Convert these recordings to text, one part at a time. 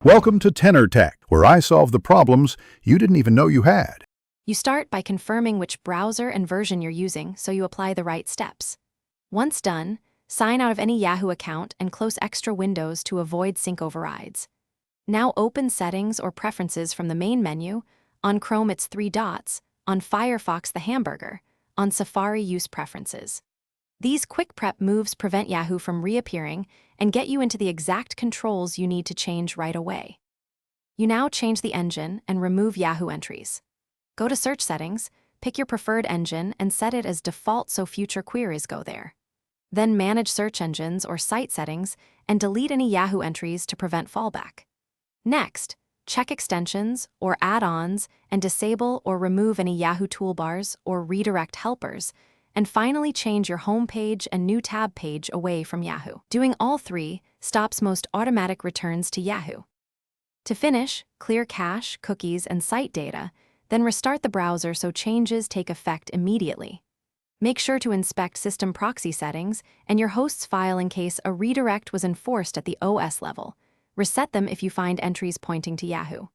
Welcome to Tenor Tech, where I solve the problems you didn't even know you had. You start by confirming which browser and version you're using so you apply the right steps. Once done, sign out of any Yahoo account and close extra windows to avoid sync overrides. Now open Settings or Preferences from the main menu. On Chrome it's 3 dots, on Firefox the hamburger, on Safari use Preferences. These quick prep moves prevent Yahoo from reappearing and get you into the exact controls you need to change right away. You now change the engine and remove Yahoo entries. Go to Search Settings, pick your preferred engine and set it as default so future queries go there. Then manage search engines or site settings and delete any Yahoo entries to prevent fallback. Next, check extensions or add-ons and disable or remove any Yahoo toolbars or redirect helpers, and finally change your home page and new tab page away from Yahoo. Doing all three stops most automatic returns to Yahoo. To finish, clear cache, cookies, and site data, then restart the browser so changes take effect immediately. Make sure to inspect system proxy settings and your host's file in case a redirect was enforced at the OS level. Reset them if you find entries pointing to Yahoo.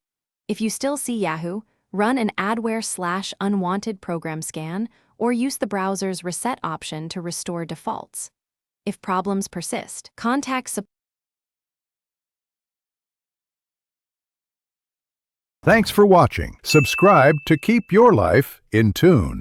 If you still see Yahoo, run an adware/unwanted program scan or use the browser's reset option to restore defaults. If problems persist, contact support. Thanks for watching. Subscribe to keep your life in tune.